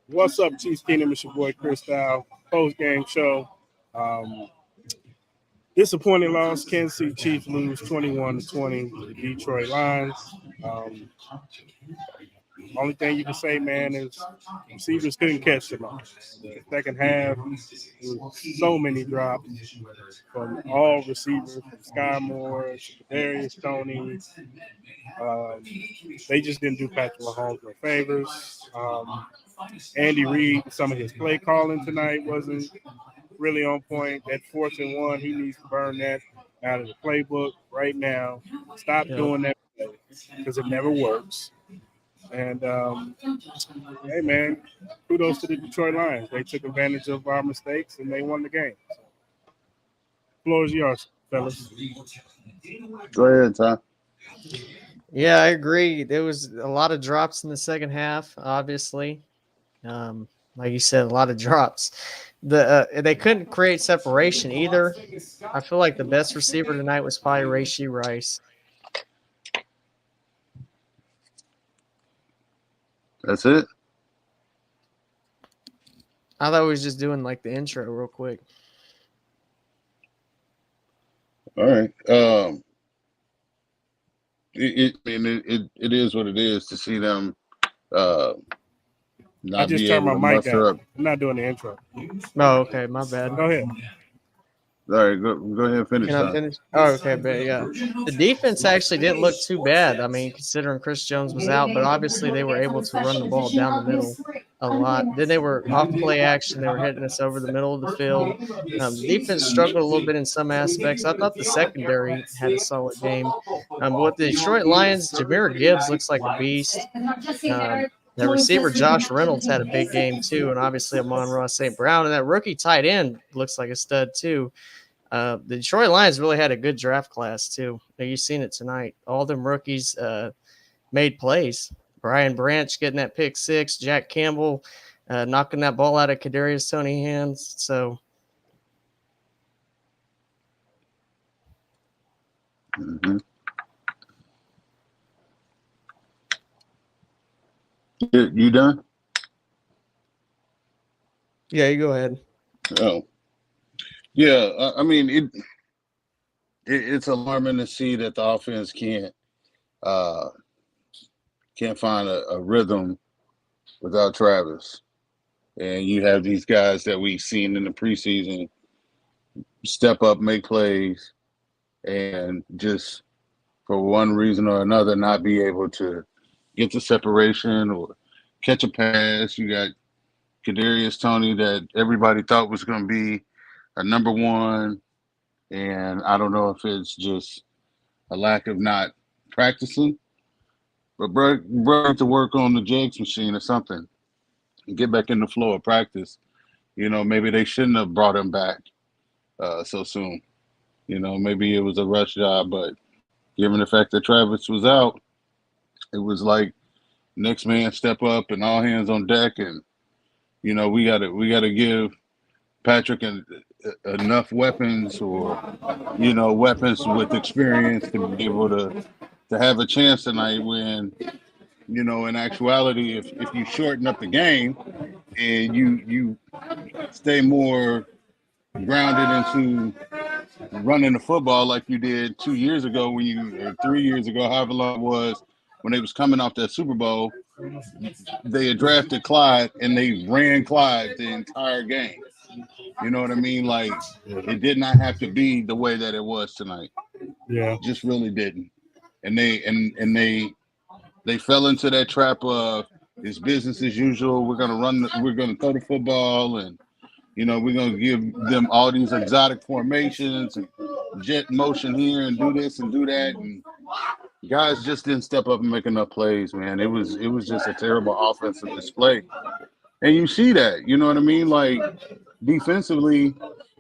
What's up, Chiefs Kingdom? It's your boy Chris Dow. Post-game show. Disappointing loss. Kansas City Chiefs lose 21-20 to the Detroit Lions. Only thing you can say, man, is receivers couldn't catch them all. The second half, there was so many drops from all receivers, from Sky Moore, Darius Stoney. They just didn't do Patrick Mahomes no favors. Andy Reid, some of his play calling tonight wasn't really on point. That 4th and 1, he needs to burn that out of the playbook right now. Stop doing that because it never works. And, hey, man, kudos to the Detroit Lions. They took advantage of our mistakes, and they won the game. So, floor is yours, fellas. Go ahead, Ty. Yeah, I agree. There was a lot of drops in the second half, obviously. Like you said, a lot of drops. They couldn't create separation either. I feel like the best receiver tonight was probably Rashee Rice. That's it? I thought we was just doing like the intro real quick. All right. It is what it is to see them not I just be turned able my to mic muster down. up. I'm not doing the intro. Oh, okay, my bad. Go ahead. All right, go ahead and finish. Can I finish? Oh, okay, but yeah, the defense actually didn't look too bad. I mean, considering Chris Jones was out, but obviously they were able to run the ball down the middle a lot. Then they were off play action; they were hitting us over the middle of the field. The defense struggled a little bit in some aspects. I thought the secondary had a solid game. But with the Detroit Lions, Jahmyr Gibbs looks like a beast. The receiver Josh Reynolds had a big game too, and obviously Amon-Ra St. Brown, and that rookie tight end looks like a stud too. The Detroit Lions really had a good draft class too. You've seen it tonight. All them rookies made plays. Brian Branch getting that pick 6, Jack Campbell knocking that ball out of Kadarius Toney's hands. So, You done? yeah, you go ahead. Oh, yeah. I mean, it's alarming to see that the offense can't find a rhythm without Travis. And you have these guys that we've seen in the preseason step up, make plays, and just for one reason or another not be able to get the separation or catch a pass. You got Kadarius Toney that everybody thought was going to be a number one, and I don't know if it's just a lack of not practicing, but bro to work on the jugs machine or something and get back in the flow of practice. Maybe they shouldn't have brought him back so soon. Maybe it was a rush job, but given the fact that Travis was out, it was like next man step up and all hands on deck, and we gotta give Patrick enough weapons, or weapons with experience to be able to have a chance tonight. When in actuality, if you shorten up the game and you stay more grounded into running the football like you did 2 years ago, or 3 years ago, however long it was, when they was coming off that Super Bowl, they had drafted Clyde and they ran Clyde the entire game. You know what I mean? Like, it did not have to be the way that it was tonight. Yeah, just really didn't. And they fell into that trap of it's business as usual. We're gonna throw the football, and we're gonna give them all these exotic formations and jet motion here and do this and do that, and guys just didn't step up and make enough plays, man. It was just a terrible offensive display. And you see that, you know what I mean? Like, defensively,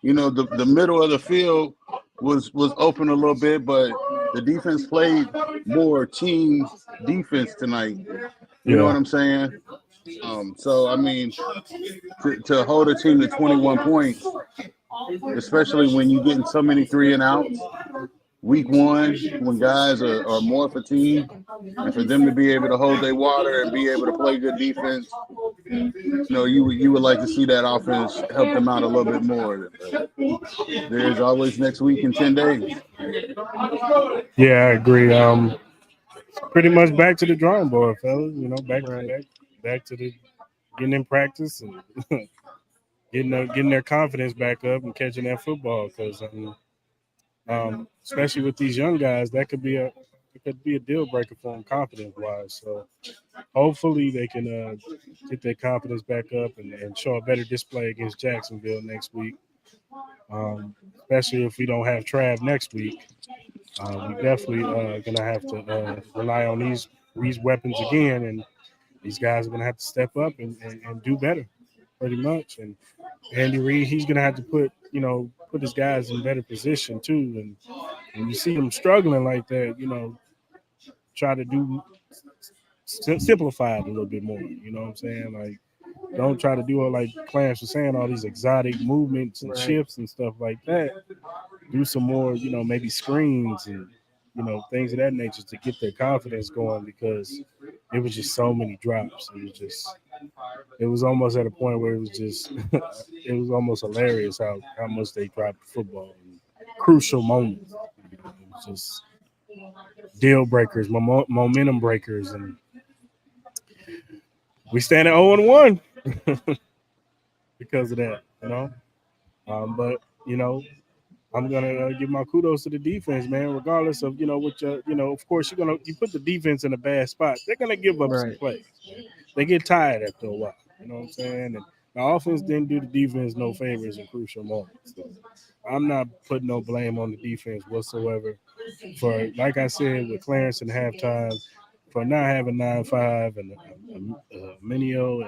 the middle of the field was open a little bit, but the defense played more team defense tonight. You know what I'm saying? So, I mean, to hold a team to 21 points, especially when you're getting so many 3 and outs, week one when guys are more fatigued, and for them to be able to hold their water and be able to play good defense, you would like to see that offense help them out a little bit more. There's always next week in 10 days. Yeah, I agree. Pretty much back to the drawing board, fellas. Back to the getting in practice and getting their confidence back up and catching that football. Because especially with these young guys, that could be a deal breaker for them confidence wise. So hopefully they can get their confidence back up and show a better display against Jacksonville next week. Especially if we don't have Trav next week. We definitely gonna have to rely on these weapons again, and these guys are gonna have to step up and do better, pretty much. And Andy Reid, he's gonna have to put his guys in better position too. And when you see them struggling like that, try to simplify it a little bit more. You know what I'm saying? Like, don't try to do it like Clarence was saying, all these exotic movements and shifts and stuff like that. Do some more, maybe screens and things of that nature to get their confidence going, because it was just so many drops. It was almost at a point where it was just it was almost hilarious how much they dropped the football in crucial moments. It was just deal breakers, momentum breakers, and we stand at 0-1 because of that, but I'm gonna give my kudos to the defense, man. Regardless of of course you put the defense in a bad spot, they're gonna give up some plays. Man. They get tired after a while. You know what I'm saying? And the offense didn't do the defense no favors in crucial moments. So I'm not putting no blame on the defense whatsoever for, like I said, with Clarence in halftime, for not having 9-5 and Minio,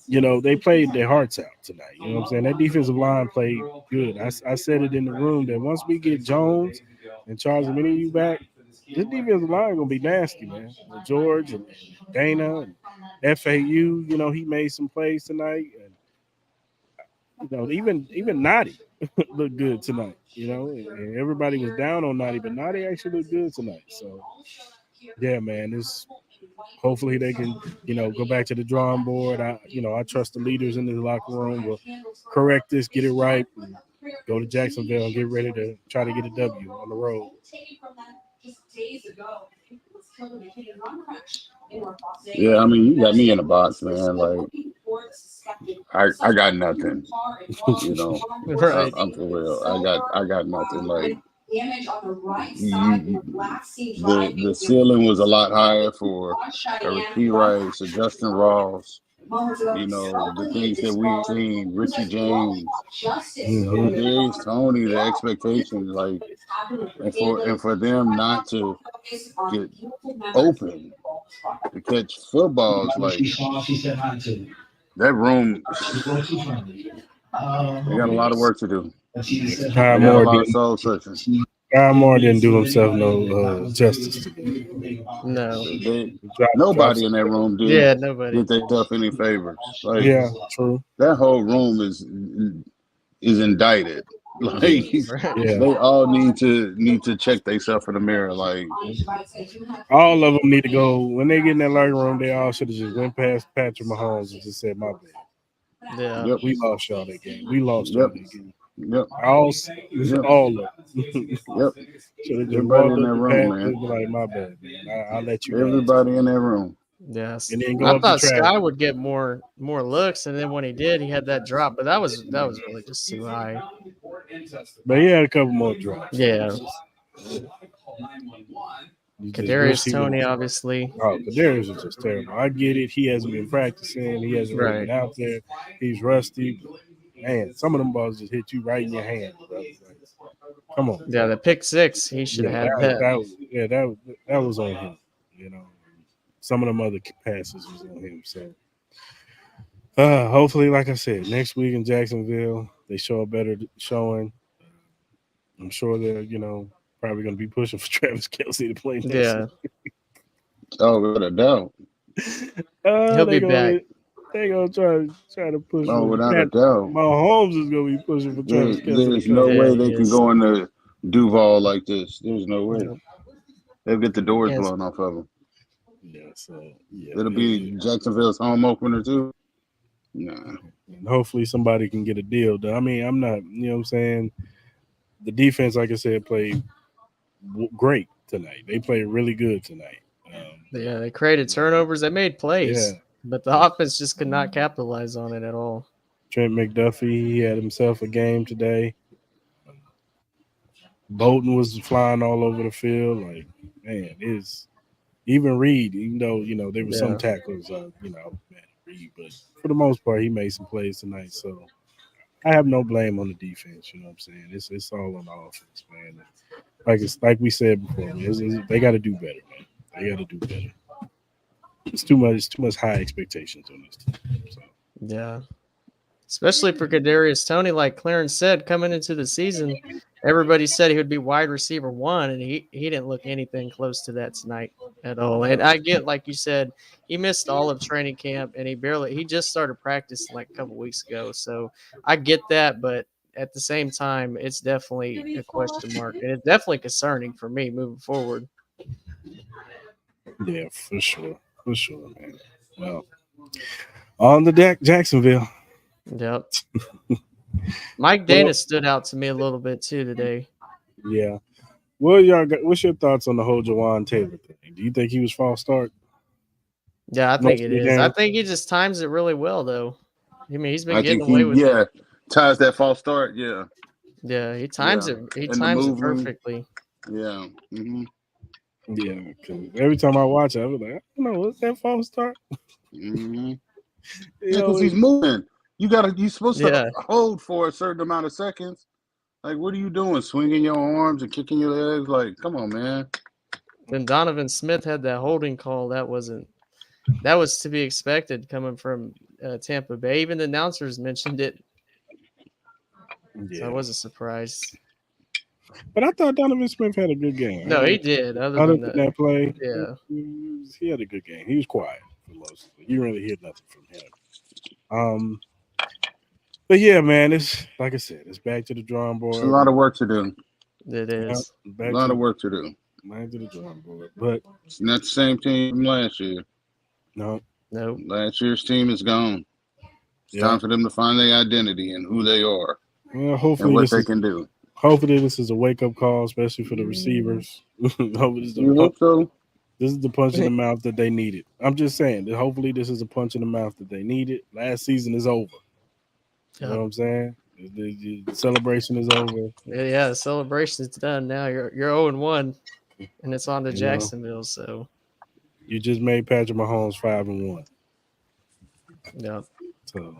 and they played their hearts out tonight. You know what I'm saying? That defensive line played good. I said it in the room that once we get Jones and Charles Minio back, this defensive line gonna be nasty, man. With George and Dana and FAU, he made some plays tonight, and even Noddy looked good tonight. And everybody was down on Noddy, but Noddy actually looked good tonight. So yeah, man, hopefully they can, go back to the drawing board. I trust the leaders in the locker room will correct this, get it right, and go to Jacksonville and get ready to try to get a W on the road. Yeah, I mean, you got me in a box, man. Like, I got nothing. Right. I'm for real. I got nothing. Like, the ceiling was a lot higher for a Rasheed Rice, a Justin Ross. The things that we've seen, Richie James, Darius Toney, the expectations, like, and for them not to get open to catch footballs, like, that room, they got a lot of work to do. They got a lot of soul searching. Guy Moore didn't do himself no justice. No. Nobody in that room did. Yeah, nobody did themselves any favors. Like, yeah, true. That whole room is indicted. Like, they all need to check themselves in the mirror. Like, all of them need to go when they get in that locker room. They all should have just went past Patrick Mahomes and just said, "My bad. Yeah, Yep. We lost y'all that game. We lost y'all that game. Yep. All of them. Yep. Everybody in that room, man. Like, my bad, man. I'll let you. Everybody in that room. Yes. And then go I up thought to Sky would get more looks, and then when he did, he had that drop, but that was really just too high. But he had a couple more drops. Yeah. Kadarius Toney, obviously. Oh, Kadarius is just terrible. I get it. He hasn't been practicing. He hasn't really been out there. He's rusty. Man, some of them balls just hit you right in your hand, bro. Like, come on. Yeah, the pick six, he should have had that. That was on him. Some of them other passes was on him. So hopefully, like I said, next week in Jacksonville, they show a better showing. I'm sure they're, probably going to be pushing for Travis Kelce to play next week. Oh, without a doubt. He'll be back. They gonna try to push Oh, for without a doubt. Mahomes is gonna be pushing for Travis Kelce to There's come. no Yeah, way he they can is. go into Duval like this. There's no way. Yep. They'll get the doors Yeah, blown off of them. Yeah, so yeah, It'll be Jacksonville's home opener too. Nah. and hopefully somebody can get a deal done. I mean, I'm not, you know what I'm saying? The defense, like I said, played great tonight. They played really good tonight. yeah, they created turnovers. They made plays, Yeah. but the offense just could not capitalize on it at all. Trent McDuffie, he had himself a game today. Bolton was flying all over the field. Like, man, it's even Reed, even though, there were some Yeah. tackles, man, Reed, but for the most part, he made some plays tonight. So I have no blame on the defense. You know what I'm saying? It's all on the offense, man. Like we said before, man, they got to do better, man. They got to do better. It's too much high expectations on this team. So. Yeah. Especially for Kadarius Toney, like Clarence said, coming into the season, everybody said he would be wide receiver 1, and he didn't look anything close to that tonight at all. And I get, like you said, he missed all of training camp, and he just started practicing like a couple weeks ago. So I get that, but at the same time, it's definitely a question mark, and it's definitely concerning for me moving forward. Yeah, for sure, man. Well, on the deck, Jacksonville. Yep. Mike Well, Dana stood out to me a little bit too today. yeah. What's your thoughts on the whole Jawan Taylor thing? Do you think he was false start? Yeah, I think Most it of the is. I game? think he just times it really well, though. I mean, he's been I getting think away with it. ties that false start. Yeah. Yeah, he times Yeah. it. He And the times it movement. perfectly. Yeah. Mm-hmm. Yeah, because every time I watch it, I was like, I don't know, what's that false start? Mm-hmm. You Yeah, know, because he's moving. You're supposed to Yeah. hold for a certain amount of seconds. Like, what are you doing? Swinging your arms and kicking your legs? Like, come on, man. Then Donovan Smith had that holding call. That was to be expected coming from Tampa Bay. Even the announcers mentioned it, so I yeah. wasn't surprised. But I thought Donovan Smith had a good game. No, he did. Other Other than than that, that play, yeah, he had a good game. He was quiet for most of it. You didn't really hear nothing from him. But yeah, man, it's like I said, it's back to the drawing It's a board. lot of work to do. it is. A Back lot to of work to do. the drawing board. But It's not the same team from last year. no, Nope. Last year's team is gone. It's yeah. time for them to find their identity and who they are Well, and hopefully what they can do. Hopefully this is a wake up call, especially for the receivers. Hopefully You hope so? this is the punch in the mouth that they needed. I'm just saying that hopefully this is a punch in the mouth that they needed. Last season is over. You know what I'm saying? The celebration is over. Yeah, the celebration is done now. You're 0-1, and it's on to You know? Jacksonville. So You just made Patrick Mahomes 5-1. yeah, So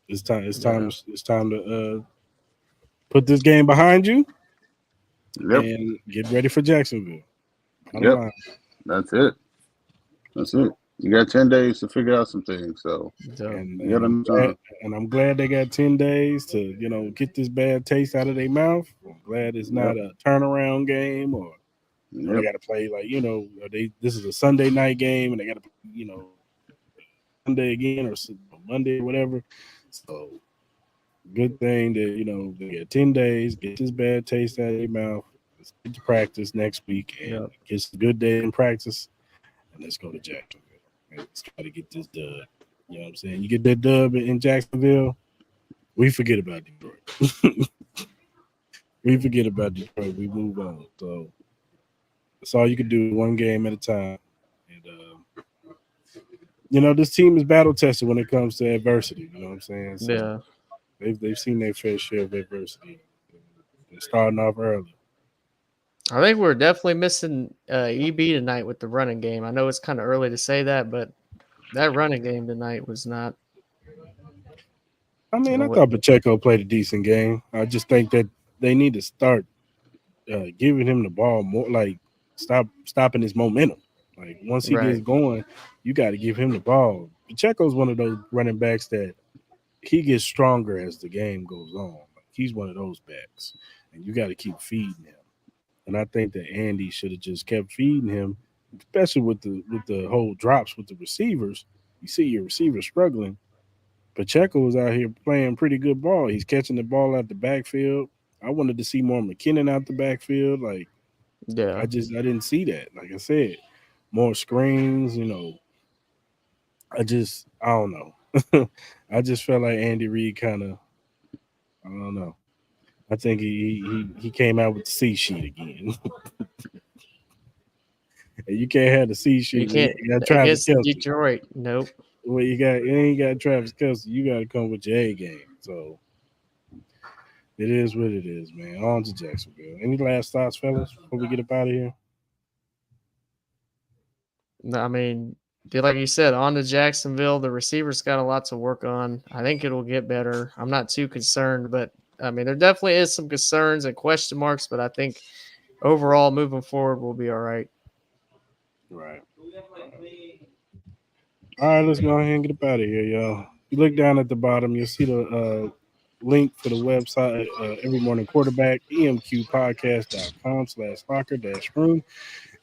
it's time. It's time to put this game behind you Yep. and get ready for Jacksonville. Yep. That's it. You got 10 days to figure out some things. So And, you got and, time. and I'm glad they got 10 days to, get this bad taste out of their mouth. I'm glad it's not a turnaround game or they got to play this is a Sunday night game and they got to, Sunday again or Monday or whatever. So good thing that, they got 10 days, get this bad taste out of their mouth. Let's get to practice next week and get some good day in practice. And let's go to Jacksonville. Let's try to get this dub. You know what I'm saying? You get that dub in Jacksonville, we forget about Detroit. We forget about Detroit. We move on. So that's all you can do, one game at a time. And this team is battle tested when it comes to adversity. You know what I'm saying? So they've seen their fair share of adversity. They're starting off early. I think we're definitely missing EB tonight with the running game. I know it's kind of early to say that, but that running game tonight was not. I mean, I thought Pacheco played a decent game. I just think that they need to start giving him the ball more, like stopping his momentum. Like once he gets going, you got to give him the ball. Pacheco's one of those running backs that he gets stronger as the game goes on. Like, he's one of those backs, and you got to keep feeding him. And I think that Andy should have just kept feeding him, especially with the whole drops with the receivers. You see your receiver struggling. Pacheco was out here playing pretty good ball. He's catching the ball out the backfield. I wanted to see more McKinnon out the backfield. Like Yeah. I didn't see that. Like I said, more screens. I don't know. I just felt like Andy Reid kind of, I don't know. I think he came out with the C sheet again. And you can't have the C You sheet. can't You got Travis against Kelce. Detroit. Nope. Well, you ain't got Travis Kelce. You got to come with your A game. So it is what it is, man. On to Jacksonville. Any last thoughts, fellas, before we get up out of here? No, I mean, like you said, on to Jacksonville. The receivers got a lot to work on. I think it'll get better. I'm not too concerned, but I mean, there definitely is some concerns and question marks, but I think overall moving forward, we'll be all right. Right. All right, let's go ahead and get up out of here, y'all. You look down at the bottom, you'll see the link for the website, Every Morning Quarterback, emqpodcast.com/locker-room.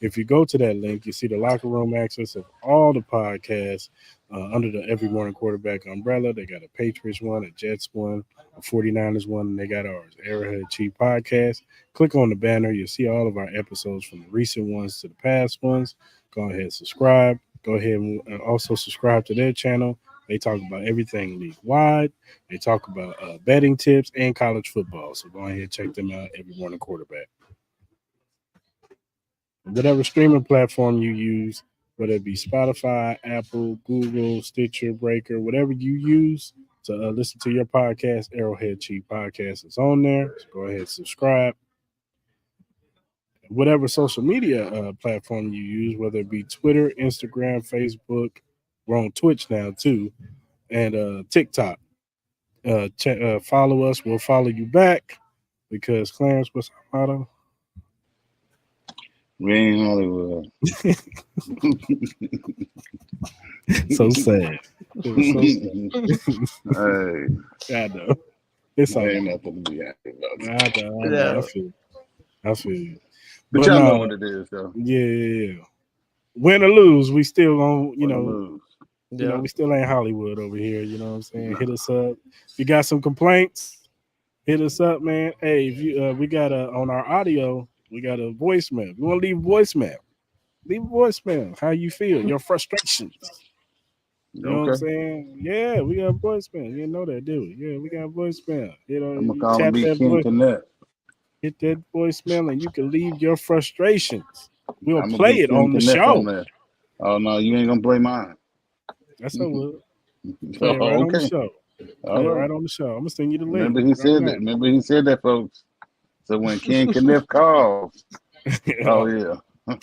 If you go to that link, you see the locker room access of all the podcasts under the Every Morning Quarterback umbrella. They got a Patriots one, a Jets one, a 49ers one, and they got ours, Arrowhead Chief Podcast. Click on the banner. You'll see all of our episodes from the recent ones to the past ones. Go ahead and subscribe. Go ahead and also subscribe to their channel. They talk about everything league-wide. They talk about betting tips and college football. So go ahead and check them out, Every Morning Quarterback. Whatever streaming platform you use, whether it be Spotify, Apple, Google, Stitcher, Breaker, whatever you use to listen to your podcast, Arrowhead Chief Podcast is on there. So go ahead and subscribe. Whatever social media platform you use, whether it be Twitter, Instagram, Facebook, we're on Twitch now too, and TikTok. Follow us. We'll follow you back because Clarence, what's our motto? We ain't Hollywood. So sad. It was so sad. Hey, I know. It's all ain't right. nothing to be happy about. I know. I feel you. But y'all know what it is, though. Yeah. Win or lose, we still gonna, Lose. we still ain't Hollywood over here. You know what I'm saying? Hit us up. If you got some complaints, hit us up, man. Hey, if you we got on our audio, we got a voicemail. If you want to leave a voicemail, leave a voicemail. How you feel? Your frustrations. You know what I'm saying? Yeah, we got a voicemail. You didn't know that, do we? Yeah, we got a voicemail. I'm gonna call him King Connect. Hit that voicemail and you can leave your frustrations. We'll I'm play it on the show. Oh no, you ain't gonna play mine. That's so we'll play it right on the show. Play it right on the show. I'm gonna send you the link. Remember he said that. Remember he said that, folks. So when King Connect calls, oh yeah. From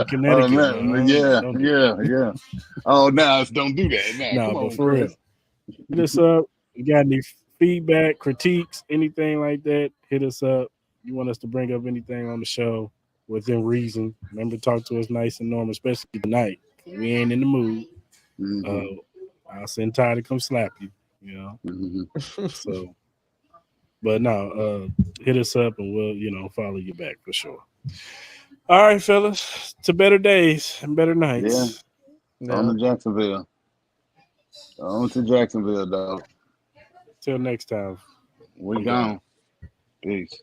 Connecticut. Yeah. Oh, now don't do that. No, but for real, hit us up. You got any feedback, critiques, anything like that? Hit us up. You want us to bring up anything on the show within reason? Remember, talk to us nice and normal, especially tonight. We ain't in the mood. I'll send Ty to come slap you. You know. So, but no, hit us up and we'll follow you back for sure. All right, fellas, to better days and better nights. Yeah. On to Jacksonville. On to Jacksonville, dog. Till next time. We gone. Peace.